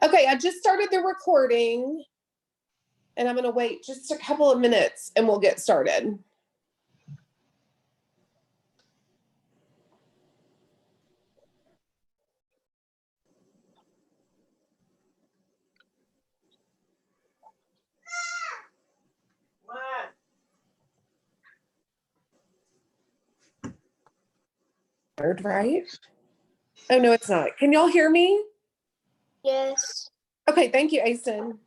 Okay, I just started the recording and I'm going to wait just a couple of minutes and we'll get started. Right? Oh, no, it's not. Can y'all hear me? Yes. Okay, thank you, Asen.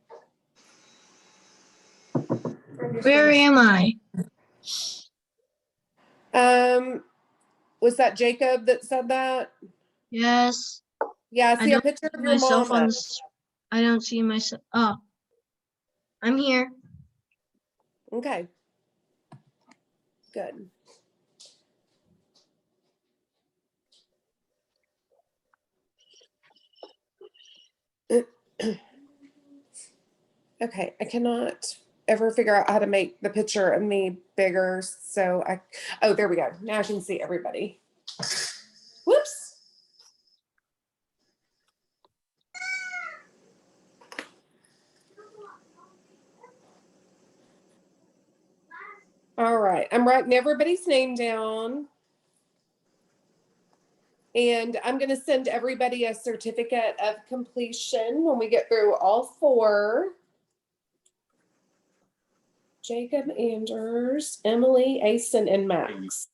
Where am I? Was that Jacob that said that? Yes. Yeah, I see a picture of your mama. I don't see myself. Oh, I'm here. Okay. Good. Okay, I cannot ever figure out how to make the picture of me bigger. So oh, there we go. Now I can see everybody. Whoops. All right, I'm writing everybody's name down. And I'm going to send everybody a certificate of completion when we get through all four. Jacob, Anders, Emily, Asen, and Max.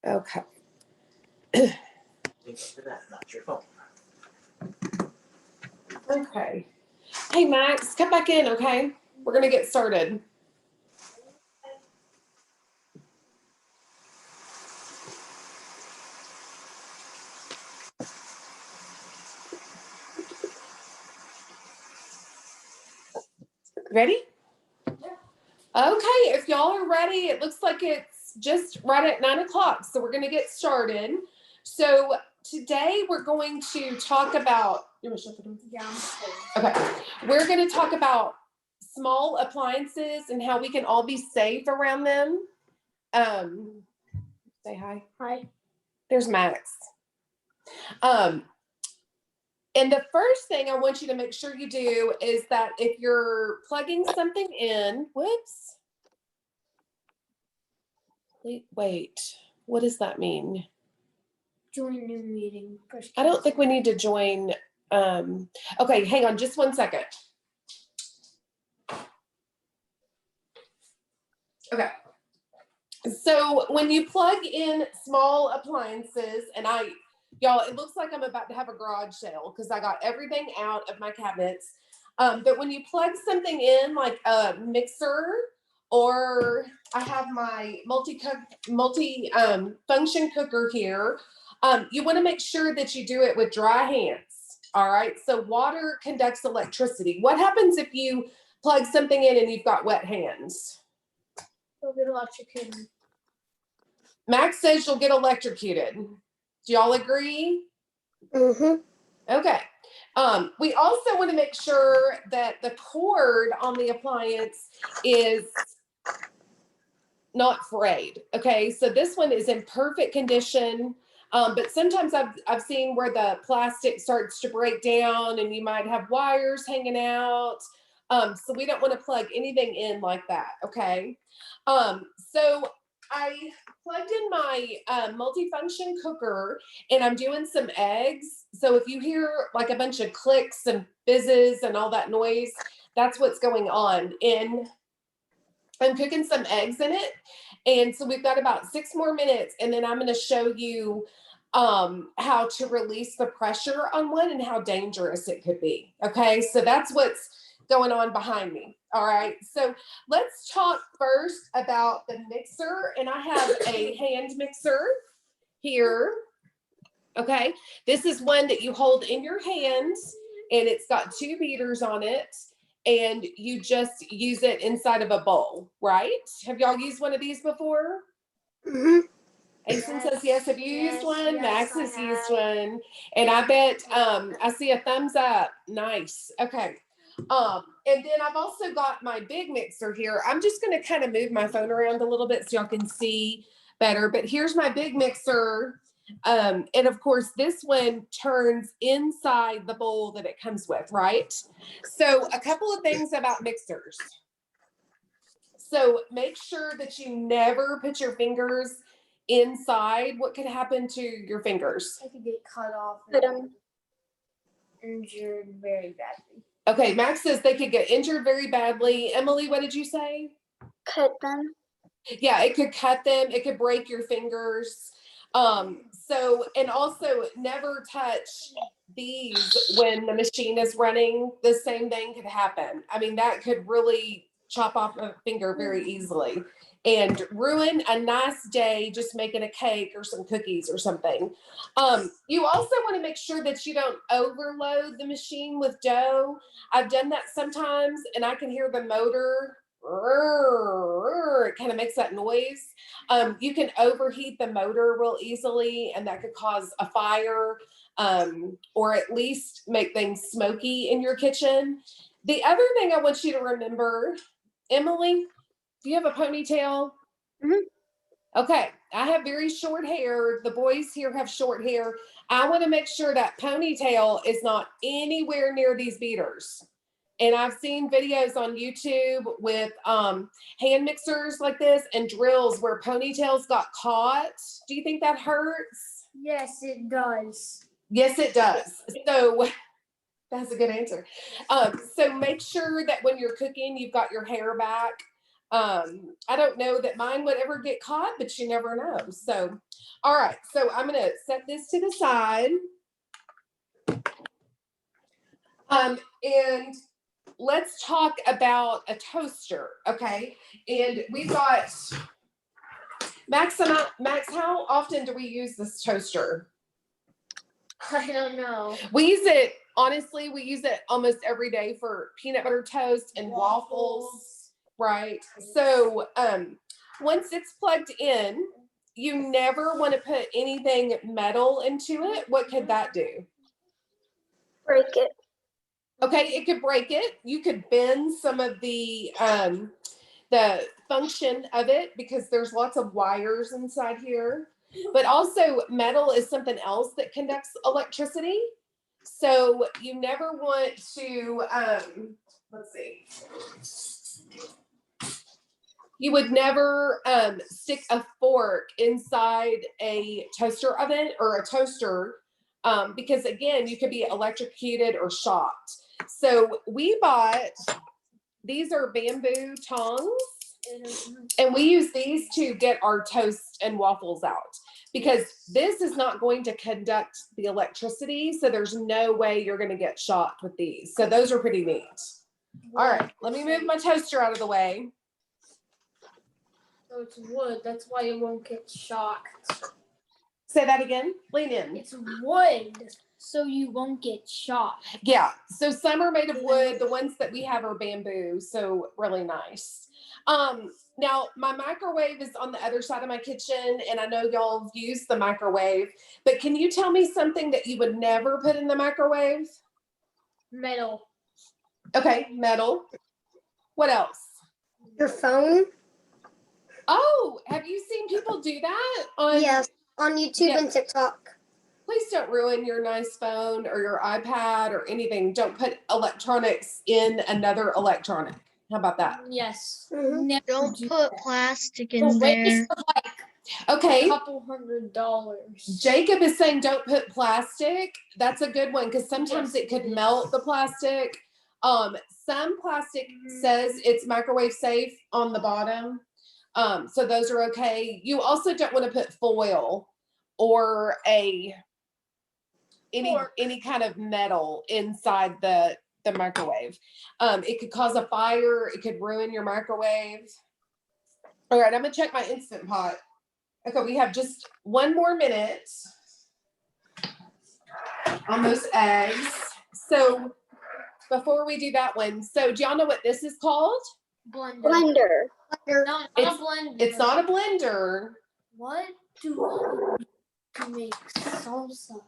Okay. Okay. Hey, Max, come back in, okay? We're going to get started. Ready? Okay, if y'all are ready, it looks like it's just right at 9 o'clock. So we're going to get started. So today we're going to talk about, you want to shut the door? Yeah. Okay. We're going to talk about small appliances and how we can all be safe around them. Say hi. Hi. There's Max. And the first thing I want you to make sure you do is that if you're plugging something in, whoops. Wait, what does that mean? Join a new meeting. I don't think we need to join. Okay, hang on just 1 second. Okay. So when you plug in small appliances, and y'all, it looks like I'm about to have a garage sale because I got everything out of my cabinets. But when you plug something in like a mixer, or I have my multi-function cooker here, you want to make sure that you do it with dry hands. All right. So water conducts electricity. What happens if you plug something in and you've got wet hands? You'll get electrocuted. Max says you'll get electrocuted. Do y'all agree? Mm-hmm. Okay. We also want to make sure that the cord on the appliance is not frayed. Okay, so this one is in perfect condition, but sometimes I've seen where the plastic starts to break down and you might have wires hanging out. So we don't want to plug anything in like that. Okay. So I plugged in my multifunction cooker and I'm doing some eggs. So if you hear like a bunch of clicks and fizzes and all that noise, that's what's going on. And I'm cooking some eggs in it. And so we've got about 6 more minutes and then I'm going to show you how to release the pressure on one and how dangerous it could be. Okay, so that's what's going on behind me. All right, so let's talk first about the mixer. And I have a hand mixer here. Okay, this is one that you hold in your hands and it's got 2 beaters on it. And you just use it inside of a bowl, right? Have y'all used one of these before? Mm-hmm. Asen says yes. Have you used one? Max has used one. And I bet I see a thumbs up. Nice. Okay. And then I've also got my big mixer here. I'm just going to kind of move my phone around a little bit so y'all can see better. But here's my big mixer. And of course, this one turns inside the bowl that it comes with, right? So a couple of things about mixers. So make sure that you never put your fingers inside. What could happen to your fingers? I could get cut off But injured very badly. Okay, Max says they could get injured very badly. Emily, what did you say? cut them. Yeah, it could cut them. It could break your fingers. So, and also never touch these when the machine is running. The same thing could happen. I mean, that could really chop off a finger very easily and ruin a nice day just making a cake or some cookies or something. You also want to make sure that you don't overload the machine with dough. I've done that sometimes and I can hear the motor. It kind of makes that noise. You can overheat the motor real easily and that could cause a fire or at least make things smoky in your kitchen. The other thing I want you to remember, Emily, do you have a ponytail? Mhm. Okay, I have very short hair. The boys here have short hair. I want to make sure that ponytail is not anywhere near these beaters. And I've seen videos on YouTube with hand mixers like this and drills where ponytails got caught. Do you think that hurts? Yes, it does. Yes, it does. So that's a good answer. So make sure that when you're cooking, you've got your hair back. I don't know that mine would ever get caught, but you never know. So, all right. So I'm going to set this to the side. And let's talk about a toaster, okay? And we've got Max, how often do we use this toaster? I don't know. We use it, honestly, we use it almost every day for peanut butter toast and waffles, right? So once it's plugged in, you never want to put anything metal into it. What could that do? Break it. Okay, it could break it. You could bend some of the function of it because there's lots of wires inside here. But also metal is something else that conducts electricity. So you never want to, let's see. You would never stick a fork inside a toaster oven or a toaster because again, you could be electrocuted or shocked. So we bought, these are bamboo tongs, and we use these to get our toast and waffles out because this is not going to conduct the electricity. So there's no way you're going to get shocked with these. So those are pretty neat. All right, let me move my toaster out of the way. So it's wood. That's why it won't get shocked. Say that again. Lean in. It's wood, so you won't get shocked. Yeah. So some are made of wood. The ones that we have are bamboo. So really nice. Now my microwave is on the other side of my kitchen and I know y'all use the microwave, but can you tell me something that you would never put in the microwave? Metal. Okay. Metal. What else? Your phone? Oh, have you seen people do that on? Yes, on YouTube Yeah. and TikTok. Please don't ruin your nice phone or your iPad or anything. Don't put electronics in another electronic. How about that? Yes. Mhm. Never Don't do put that. plastic The in waste there. of like Okay. a couple $100. Jacob is saying don't put plastic. That's a good one because sometimes Yes, it could it is. melt the plastic. Some plastic says it's microwave safe on the bottom. So those are okay. You also don't want to put foil or any kind of metal inside the microwave. It could cause a fire. It could ruin your microwave. All right, I'm gonna check my Instant Pot. Okay, we have just one more minute on those eggs. So before we do that one, so do y'all know what this is called? Blender. Blender. No, not It's- a blender. It's not a blender. What do I make salsa?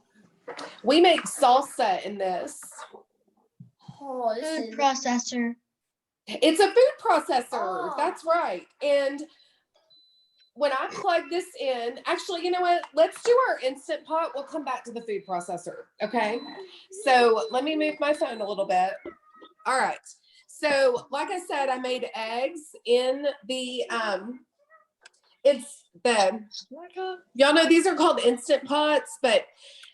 We make salsa in this. Oh, this Food is processor. It's a food processor. Oh. That's right. And when I plug this in, actually, you know what? Let's do our Instant Pot. We'll come back to the food processor. Okay. So let me move my phone a little bit. All right. So like I said, I made eggs in the, y'all know these are called Instant Pots, but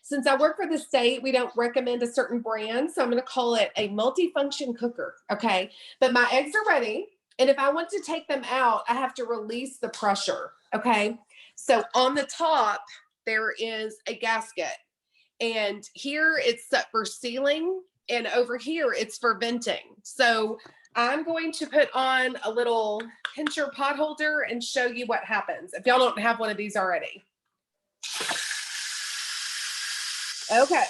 since I work for the state, we don't recommend a certain brand. So I'm going to call it a multifunction cooker. Okay. But my eggs are ready. And if I want to take them out, I have to release the pressure. Okay. So on the top, there is a gasket. And here it's set for sealing. And over here, it's for venting. So I'm going to put on a little pincher pot holder and show you what happens if y'all don't have one of these already. Okay.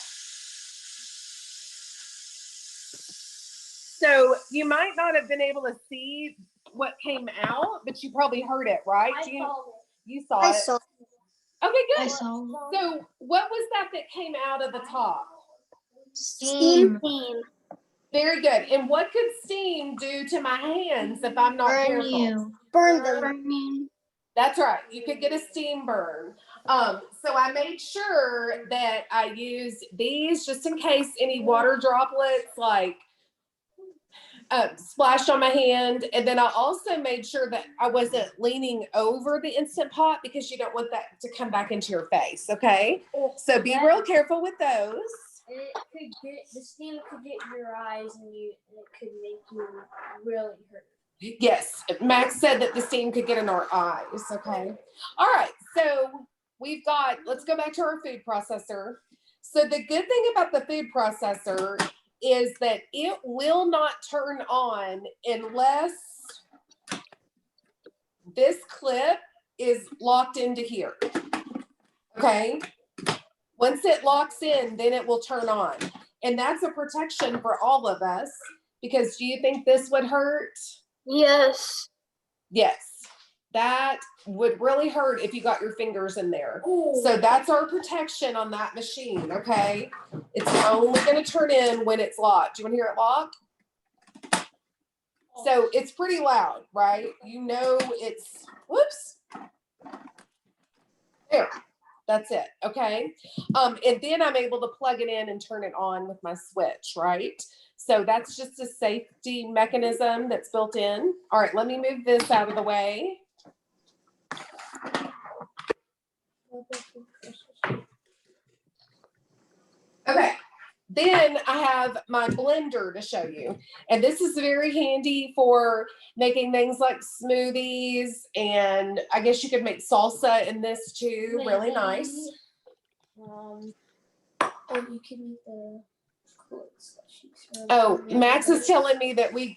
So you might not have been able to see what came out, but you probably heard it, right? You saw I it. saw. Okay, I good. saw So what was that came out of the top? steam. Very good. And what could steam do to my hands if I'm not Burn careful? you. Burn them. That's right. You could get a steam burn. So I made sure that I used these just in case any water droplets like splashed on my hand. And then I also made sure that I wasn't leaning over the Instant Pot because you don't want that to come back into your face. Okay. So be real careful with those. The steam could get in your eyes and it could make you really hurt. Yes, Max said that the steam could get in our eyes. Okay. All right. So let's go back to our food processor. So the good thing about the food processor is that it will not turn on unless this clip is locked into here. Okay. Once it locks in, then it will turn on. And that's a protection for all of us because do you think this would hurt? Yes. Yes, that would really hurt if you got your fingers in there. So that's our protection on that machine, okay? It's only going to turn in when it's locked. Do you want to hear it lock? So it's pretty loud, right? You know it's, whoops. There, that's it, okay? And then I'm able to plug it in and turn it on with my switch, right? So that's just a safety mechanism that's built in. All right, let me move this out of the way. Okay, then I have my blender to show you. And this is very handy for making things like smoothies. And I guess you could make salsa in this too, really nice. You can make the Kool-Aid slushies. Oh, Max is telling me that we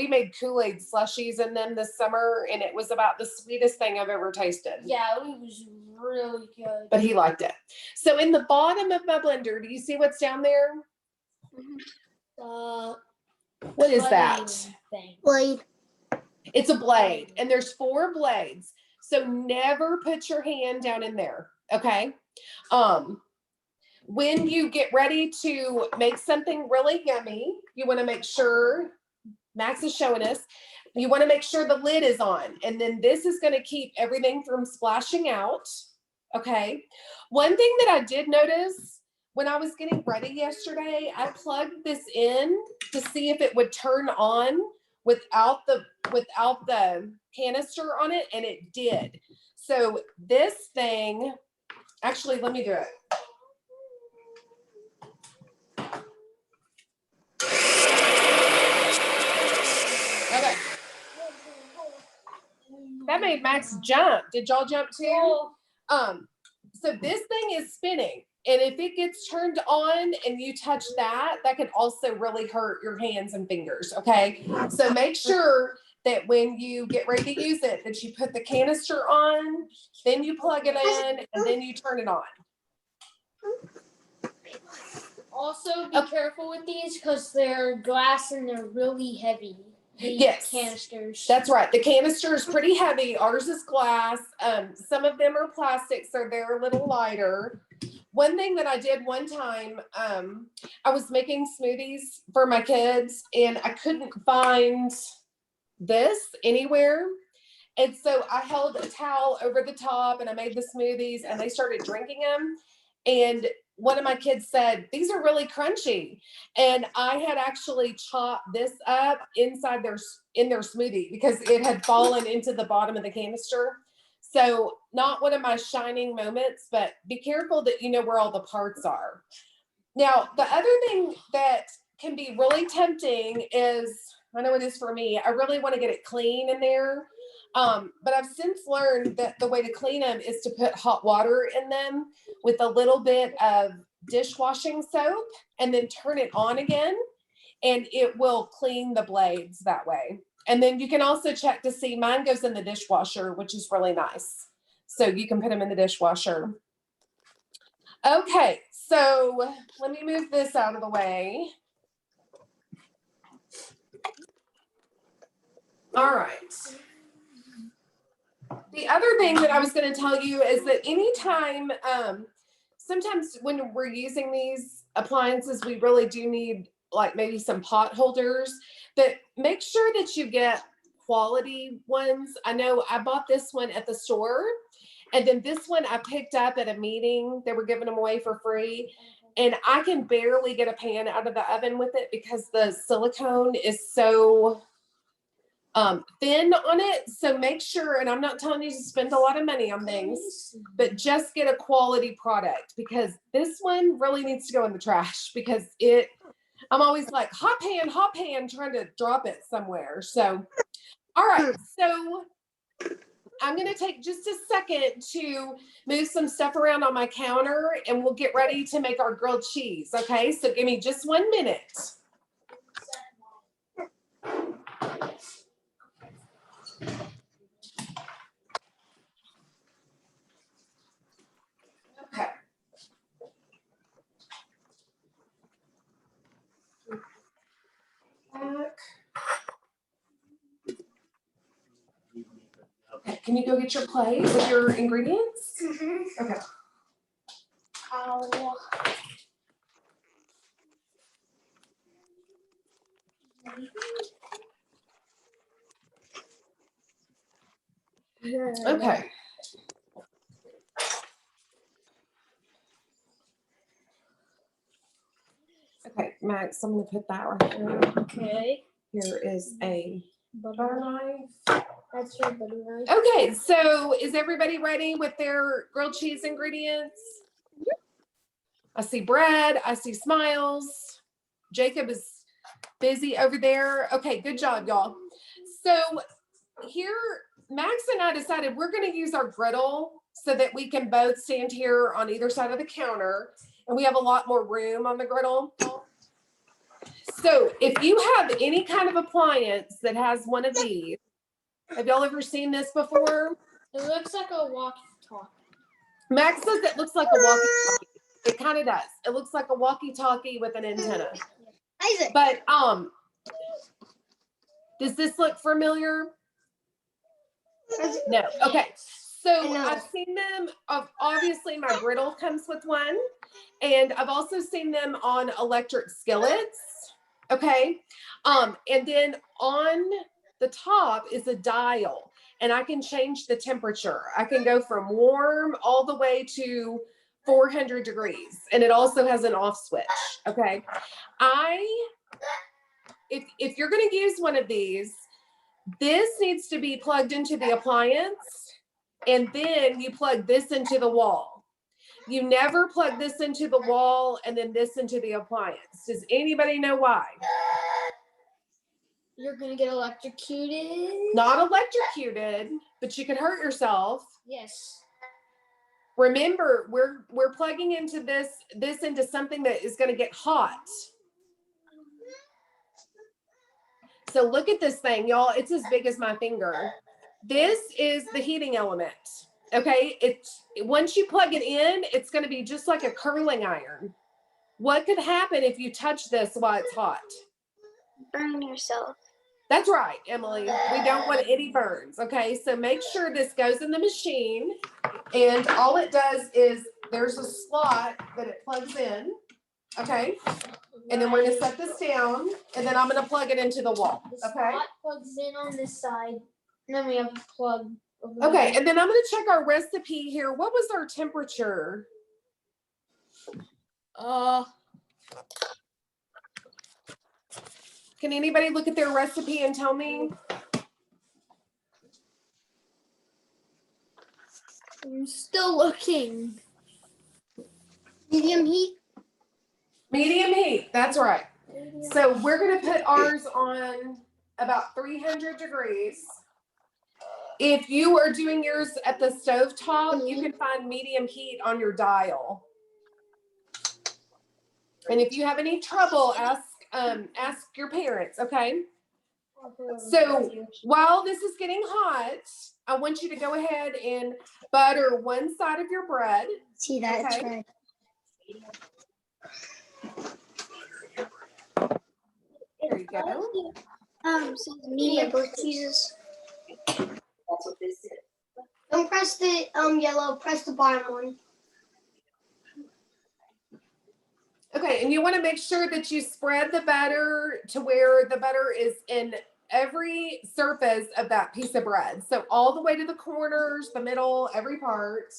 made Kool-Aid slushies in them this summer, and it was about the sweetest thing I've ever tasted. Yeah, it was really good. But he liked it. So in the bottom of my blender, do you see what's down there? What is that? Blade. It's a blade, and there's 4 blades. So never put your hand down in there, okay? When you get ready to make something really yummy, you want to make sure, Max is showing us, you want to make sure the lid is on. And then this is going to keep everything from splashing out. Okay. One thing that I did notice when I was getting ready yesterday, I plugged this in to see if it would turn on without the canister on it, and it did. So this thing, actually, let me do it. Okay. That made Max jump. Did y'all jump too? So this thing is spinning, and if it gets turned on and you touch that, that could also really hurt your hands and fingers. Okay. So make sure that when you get ready to use it, that you put the canister on, then you plug it in, and then you turn it on. Also, be careful with these because they're glass and they're really heavy. Yes, Canisters. That's right. The canister is pretty heavy. Ours is glass. Some of them are plastic, so they're a little lighter. one thing that I did one time, I was making smoothies for my kids and I couldn't find this anywhere. And so I held a towel over the top and I made the smoothies and they started drinking them. And one of my kids said, "These are really crunchy." And I had actually chopped this up inside in their smoothie because it had fallen into the bottom of the canister. So not one of my shining moments, but be careful that you know where all the parts are. Now, the other thing that can be really tempting is, I know it is for me, I really want to get it clean in there. But I've since learned that the way to clean them is to put hot water in them with a little bit of dishwashing soap and then turn it on again, and it will clean the blades that way. And then you can also check to see, mine goes in the dishwasher, which is really nice. So you can put them in the dishwasher. Okay, so let me move this out of the way. All right. The other thing that I was going to tell you is that anytime, sometimes when we're using these appliances, we really do need like maybe some pot holders, but make sure that you get quality ones. I know I bought this one at the store, and then this one I picked up at a meeting. They were giving them away for free. And I can barely get a pan out of the oven with it because the silicone is so thin on it. So make sure, and I'm not telling you to spend a lot of money on things, but just get a quality product because this one really needs to go in the trash because I'm always like hot pan, trying to drop it somewhere. So, all right. So I'm going to take just a second to move some stuff around on my counter and we'll get ready to make our grilled cheese. Okay. So give me just 1 minute. Okay. Back. Okay, can you go get your plate with your ingredients? Mm-hmm. Okay. Okay. Okay, Max, I'm gonna put that right here. Okay. Here is a butter knife. That's your butter knife. Okay, so is everybody ready with their grilled cheese ingredients? I see bread, I see smiles. Jacob is busy over there. Okay, good job, y'all. So here, Max and I decided we're gonna use our griddle so that we can both stand here on either side of the counter and we have a lot more room on the griddle. So if you have any kind of appliance that has one of these, have y'all ever seen this before? It looks like a walkie-talkie. Max says it looks like a walkie-talkie. It kind of does. It looks like a walkie-talkie with an antenna. Isaac. But does this look familiar? No. Okay. So No. I've seen them. Obviously, my griddle comes with one, and I've also seen them on electric skillets. Okay. And then on the top is a dial, and I can change the temperature. I can go from warm all the way to 400 degrees, and it also has an off switch. Okay. If you're going to use one of these, this needs to be plugged into the appliance, and then you plug this into the wall. You never plug this into the wall and then this into the appliance. Does anybody know why? You're gonna get electrocuted. Not electrocuted, but you could hurt yourself. Yes. Remember, we're plugging into this into something that is going to get hot. So look at this thing, y'all. It's as big as my finger. This is the heating element. Okay, once you plug it in, it's going to be just like a curling iron. What could happen if you touch this while it's hot? Burn yourself. That's right, Emily. We don't want any burns. Okay, so make sure this goes in the machine, and all it does is there's a slot that it plugs in. Okay. And then we're gonna set this down, and then I'm gonna plug it into the wall. The Okay. slot plugs in on this side, and then we have a plug. Okay, and then I'm gonna check our recipe here. What was our temperature? Can anybody look at their recipe and tell me? I'm still looking. Medium heat. Medium heat, that's right. So we're gonna put ours on about 300 degrees. If you are doing yours at the stove top, you can find medium heat on your dial. And if you have any trouble, ask your parents, okay? So while this is getting hot, I want you to go ahead and butter one side of your bread. See that? Okay. Right. There you go. So the medium both cheeses. That's what this is. Don't press the yellow, press the bottom one. Okay, and you want to make sure that you spread the batter to where the butter is in every surface of that piece of bread. So all the way to the corners, the middle, every part.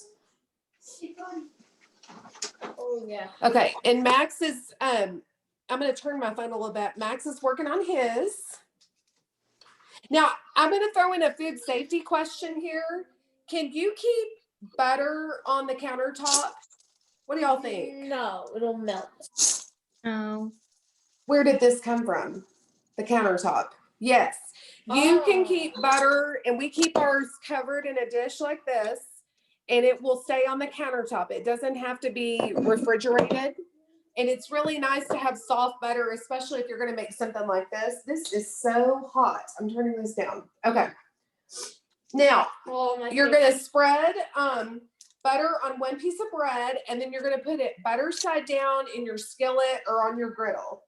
Oh yeah. Okay, and Max is, I'm going to turn my phone a little bit. Max is working on his. Now, I'm going to throw in a food safety question here. Can you keep butter on the countertop? What do y'all think? No, it'll melt. No. Where did this come from? The countertop. Yes, you can keep butter, and we keep ours covered in a dish like this, and it will stay on the countertop. It doesn't have to be refrigerated. And it's really nice to have soft butter, especially if you're going to make something like this. This is so hot. I'm turning this down. Okay. Now, you're going to spread butter on one piece of bread, and then you're going to put it butter side down in your skillet or on your griddle.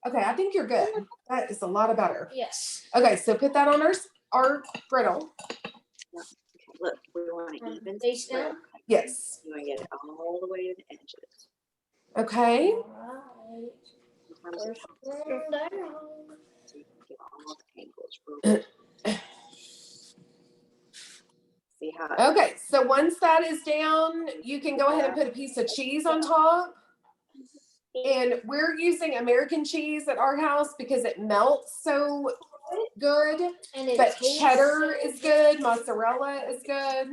Okay, I think you're good. That is a lot of butter. Yes. Okay, so put that on our griddle. Okay, look, we want to even Face spread. down? Yes. You want to get it all the way to the edges. Okay. Alright. Sometimes it helps Down. so you can get all the angles real good. See how Okay, so once that is down, you can go ahead and put a piece of cheese on top. And we're using American cheese at our house because it melts so good. And it But tastes cheddar so is good, mozzarella is good.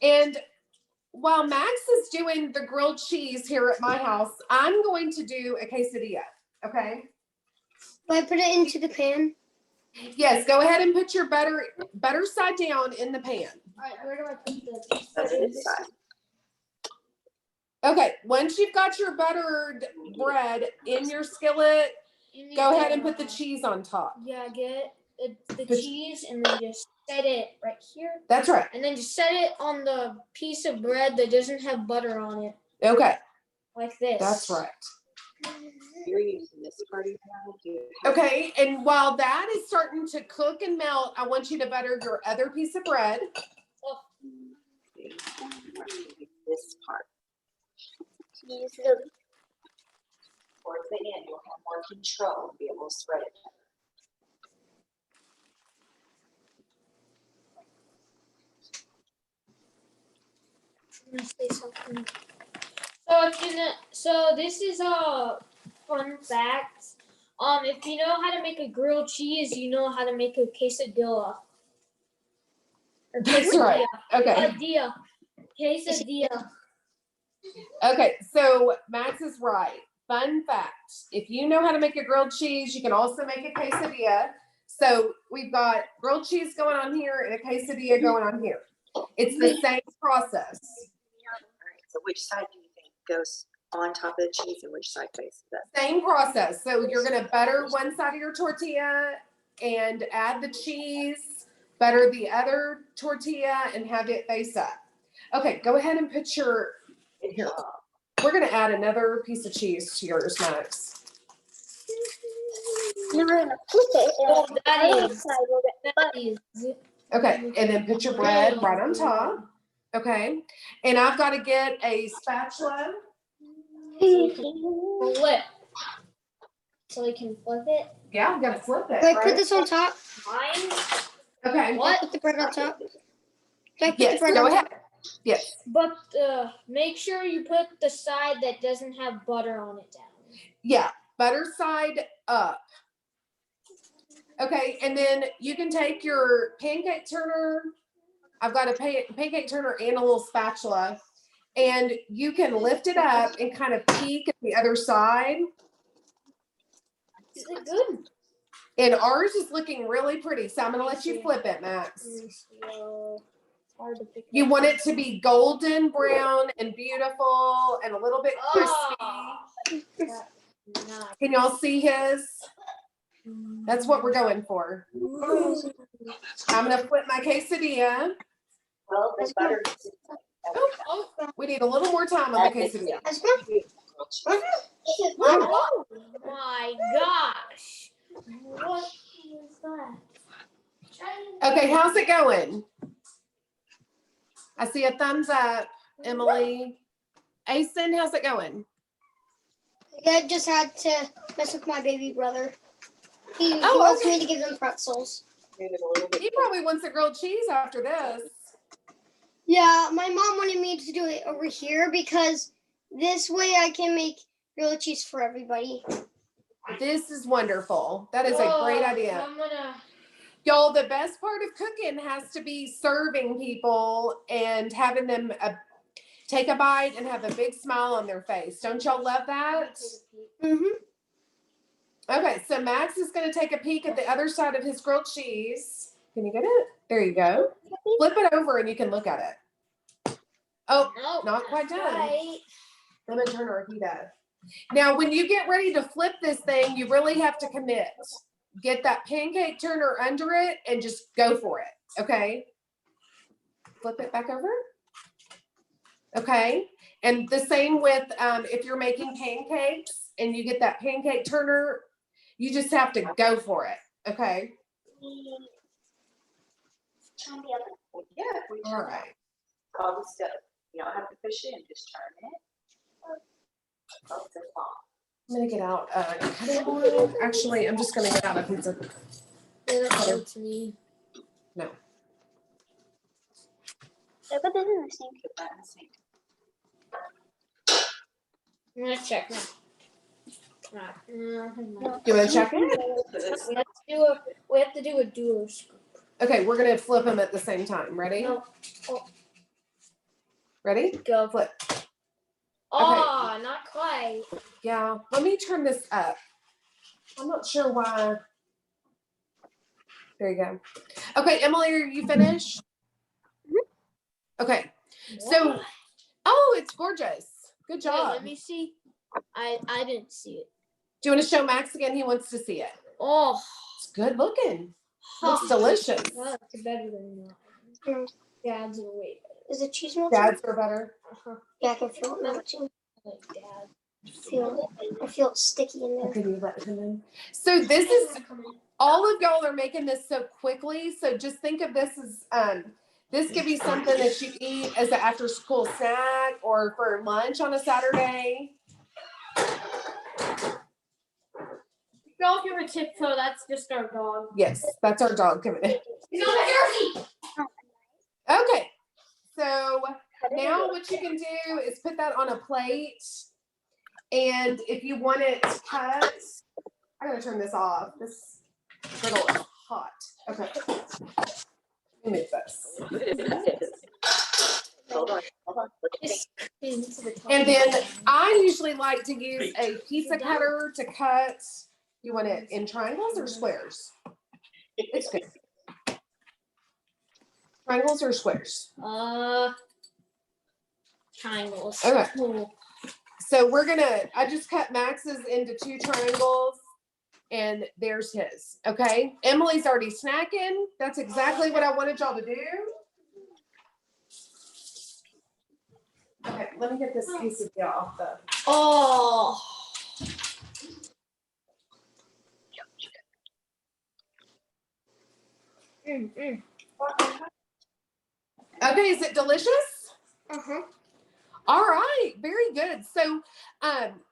And while Max is doing the grilled cheese here at my house, I'm going to do a quesadilla, okay? Do I put it into the pan? Yes, go ahead and put your butter side down in the pan. Alright, where do I put that's the this side. Okay, once you've got your buttered bread in your skillet, go ahead and put the cheese on top. Yeah, get the Put- cheese and then just set it right here. That's right. And then just set it on the piece of bread that doesn't have butter on it. Okay, Like this. that's right. You're using this part of your mouth. Okay, and while that is starting to cook and melt, I want you to butter your other piece of bread. This part. Use the Towards the end, you'll have more control and be able to spread it. I'm gonna say something. So this is a fun fact. If you know how to make a grilled cheese, you know how to make a quesadilla. Or That's right. Okay. Quesadilla. Quesadilla. Okay, so Max is right. Fun fact, if you know how to make a grilled cheese, you can also make a quesadilla. So we've got grilled cheese going on here and a quesadilla going on here. It's the same process. All right, so which side do you think goes on top of the cheese and which side faces that? Same process. So you're gonna butter one side of your tortilla and add the cheese, butter the other tortilla and have it face up. Okay, go ahead and put your, here. We're gonna add another piece of cheese to yours, Max. You're gonna flip it. Oh, and that the other is- side will get That is. Okay, and then put your bread right on top. Okay. And I've got to get a spatula. Flip. So you can flip it. Yeah, I've got to flip it. Do I right? put this on top? Mine. Okay. What? Put the bread on top? Do I put Yes, the bread go on ahead. top? Yes. But make sure you put the side that doesn't have butter on it down. Yeah. Butter side up. Okay. And then you can take your pancake turner. I've got a pancake turner and a little spatula. And you can lift it up and kind of peek at the other side. Is it good? And ours is looking really pretty. So I'm going to let you flip it, Max. Hard to pick You up. want it to be golden brown and beautiful and a little bit crispy. Nice. Can y'all see his? That's what we're going for. I'm going to flip my quesadilla. Well, the butter. Oh, we need a little more time on the quesadilla. That's good. Oh my gosh. What was that? Okay, how's it going? I see a thumbs up, Emily. Asen, how's it going? I just had to mess with my baby brother. He Oh, wants okay. me to give him pretzels. Move it a little bit. He probably wants a grilled cheese after this. Yeah, my mom wanted me to do it over here because this way I can make grilled cheese for everybody. This is wonderful. That is a great idea. I'm gonna. Y'all, the best part of cooking has to be serving people and having them take a bite and have a big smile on their face. Don't y'all love that? Mm-hmm. Okay, so Max is going to take a peek at the other side of his grilled cheese. Can you get it? There you go. Flip it over and you can look at it. Oh, Nope, not quite done. right. I'm going to turn our heat up. Now, when you get ready to flip this thing, you really have to commit. Get that pancake turner under it and just go for it, okay? Flip it back over. Okay, and the same with if you're making pancakes and you get that pancake turner, you just have to go for it, okay? Yeah, we All turn right. all the stuff. You don't have to push it, just turn it. Oh, it's a bomb. I'm gonna get out a cutting board. Actually, I'm just gonna get out a pizza. They don't know to me. No. I put this in the sink. Put that in the sink. I'm gonna check now. No. You wanna check it? We have to do a duo scoop. Okay, we're gonna flip them at the same time. Ready? No. Ready? Go. Flip. Oh, not quite. Yeah, let me turn this up. I'm not sure why. There you go. Okay, Emily, are you finished? Okay, so, oh, it's gorgeous. Good Wait, job. let me see. I didn't see it. Do you want to show Max again? He wants to see it. Oh, It's good looking. Looks delicious. that's better than mine. Dad's are way Is the cheese melting? Dads are better. better. Yeah, I can feel it melting. Like Dad. I feel it sticky in there. Okay, you let him in. So this is, all of y'all are making this so quickly. So just think of this as, this could be something that you eat as an after school snack or for lunch on a Saturday. Y'all give a tiptoe. That's just our dog. Yes, that's our dog coming in. He's on the jersey. Okay, so now what you can do is put that on a plate. And if you want it cut, I'm gonna turn this off. This griddle is hot. Okay. Let me move this. Hold on. Just into the top. And then I usually like to use a pizza cutter to cut. You want it in triangles or squares? It's good. Triangles or squares? Triangles. Okay. Cool. So I just cut Max's into 2 triangles and there's his, okay? Emily's already snacking. That's exactly what I wanted y'all to do. Okay, let me get this quesadilla off the. Oh. Okay, is it delicious? Uh-huh. All right, very good. So,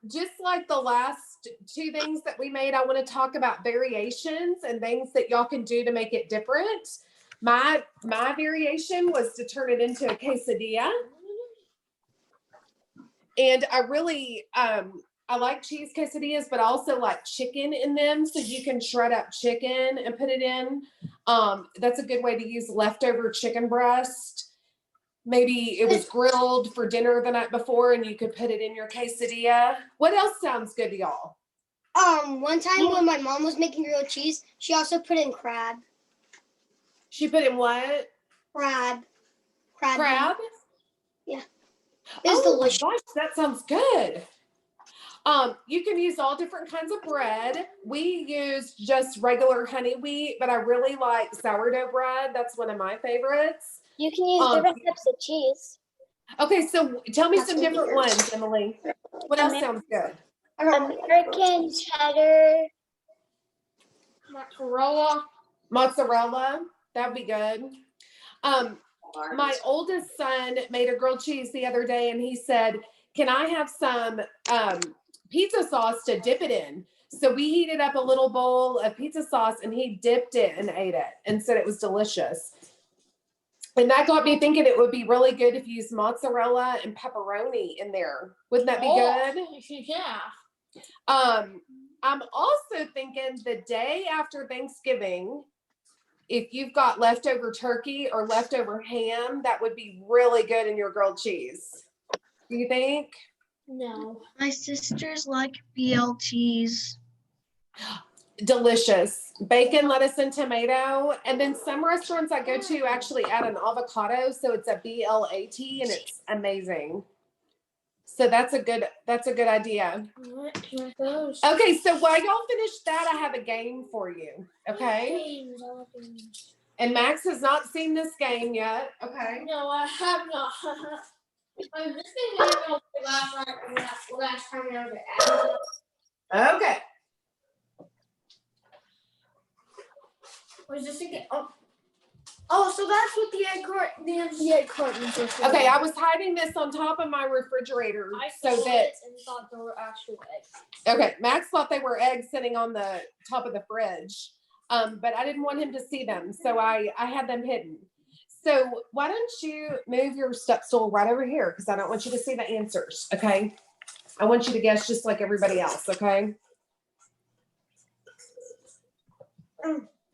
just like the last two things that we made, I want to talk about variations and things that y'all can do to make it different. My variation was to turn it into a quesadilla, and I really I like cheese quesadillas, but also like chicken in them, so you can shred up chicken and put it in. That's a good way to use leftover chicken breast. Maybe it was grilled for dinner the night before and you could put it in your quesadilla. What else sounds good to y'all? One time when my mom was making grilled cheese, she also put in crab. She put in what? Crab. Crab? Yeah. It's delicious. Gosh, that sounds good. You can use all different kinds of bread. We use just regular honey wheat, but I really like sourdough bread. That's one of my favorites. You can use different types of cheese. Okay, so tell me That's some different weird. ones, Emily. What else sounds good? American cheddar. Mozzarella, that'd be good. My oldest son made a grilled cheese the other day and he said, can I have some pizza sauce to dip it in? So we heated up a little bowl of pizza sauce and he dipped it and ate it and said it was delicious. And that got me thinking it would be really good if you use mozzarella and pepperoni in there. Wouldn't that be good? Yeah. I'm also thinking the day after Thanksgiving, if you've got leftover turkey or leftover ham, that would be really good in your grilled cheese. Do you think? No. My sisters like BLTs. Delicious. Bacon, lettuce, and tomato. And then some restaurants I go to actually add an avocado, so it's a BLAT and it's amazing. So that's a good idea. Okay, so while y'all finish that, I have a game for you. Okay. And Max has not seen this game yet. Okay. No, I have not. I'm just thinking last time I was at. Okay. Was this again? Oh, so that's what the egg cartons are for. Okay, I was hiding this on top of my refrigerator I so saw that. it and thought they were actual eggs. Okay, Max thought they were eggs sitting on the top of the fridge, but I didn't want him to see them, so I had them hidden. So why don't you move your step stool right over here, because I don't want you to see the answers, okay? I want you to guess just like everybody else, okay?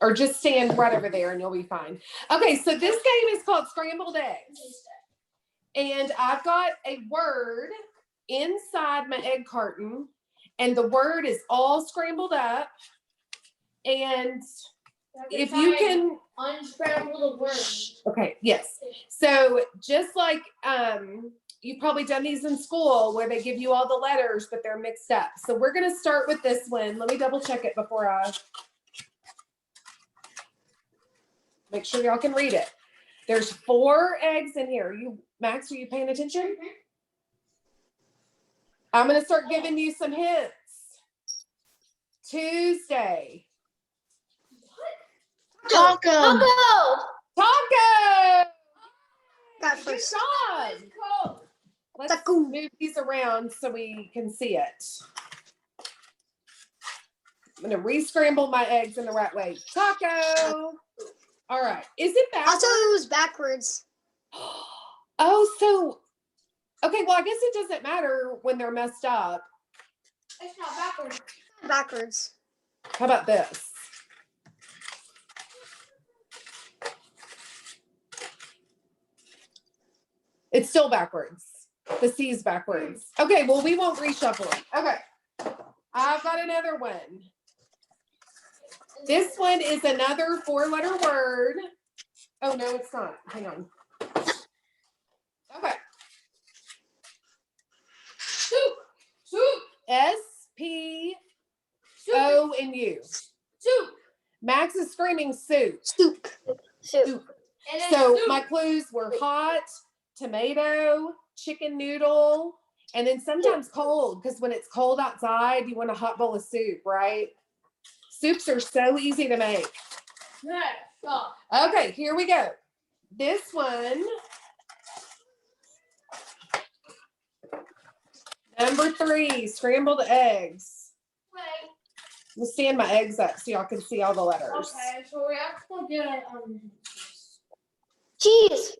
Or just stand right over there and you'll be fine. Okay, so this game is called Scrambled Eggs. And I've got a word inside my egg carton, and the word is all scrambled up. And if you can unscramble the word. Okay, yes. So just like you've probably done these in school where they give you all the letters, but they're mixed up. So we're gonna start with this one. Let me double check it before I make sure y'all can read it. There's 4 eggs in here. Max, are you paying attention? I'm gonna start giving you some hints. Taco. Got Good first. job. Let's move these around so we can see it. I'm gonna re-scramble my eggs in the right way. Taco. All right. Is it backwards? I thought it was backwards. Oh, so okay. Well, I guess it doesn't matter when they're messed up. It's not backwards. Backwards. How about this? It's still backwards. The C's backwards. Okay, well, we won't reshuffle it. Okay. I've got another one. This one is another 4-letter word. Oh, no, it's not. Hang on. Okay. Soup. S-P-O-N-U. Soup. Max is screaming soup. Soup. So my clues were hot, tomato, chicken noodle, and then sometimes cold, because when it's cold outside, you want a hot bowl of soup, right? Soups are so easy to make. Yeah, stop. Okay, here we go. This one Number 3, scrambled eggs. Wait. I'm gonna stand my eggs up so y'all can see all the letters. Okay, so we have to get Cheese.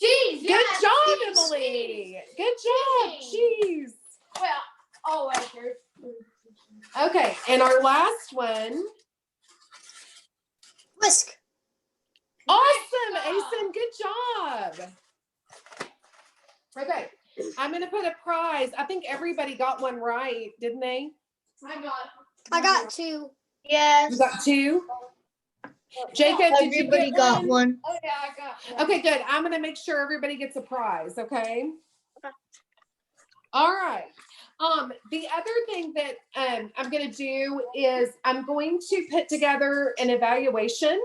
cheese. Good job, Emily. Good job. Cheese. Well, oh wait, there's. Okay, and our last one. Whisk. Awesome, job. Asen. Good job. Okay, I'm gonna put a prize. I think everybody got one right, didn't they? I got 2. Yes. You got 2. Jacob, did you Everybody get got one? one. Oh yeah, I got one. Okay, good. I'm gonna make sure everybody gets a prize. Okay. Okay. All right. The other thing that I'm gonna do is I'm going to put together an evaluation,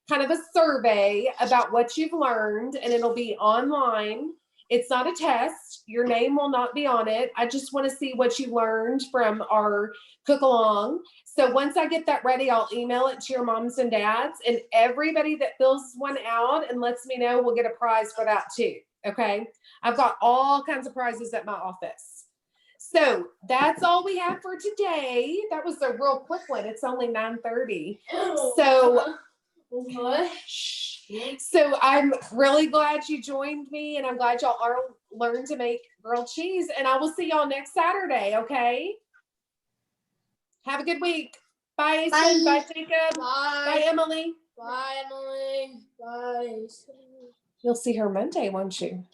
kind of a survey about what you've learned, and it'll be online. It's not a test. Your name will not be on it. I just want to see what you learned from our cook along. So once I get that ready, I'll email it to your moms and dads, and everybody that fills one out and lets me know will get a prize for that too. Okay. I've got all kinds of prizes at my office. So that's all we have for today. That was a real quick one. It's only 9:30. So what? So I'm really glad you joined me, and I'm glad y'all are learned to make grilled cheese. And I will see y'all next Saturday. Okay. Have a good week. Bye, Asen. Bye, Jacob. Bye, Emily. Bye, Emily. Bye. You'll see her Monday, won't you?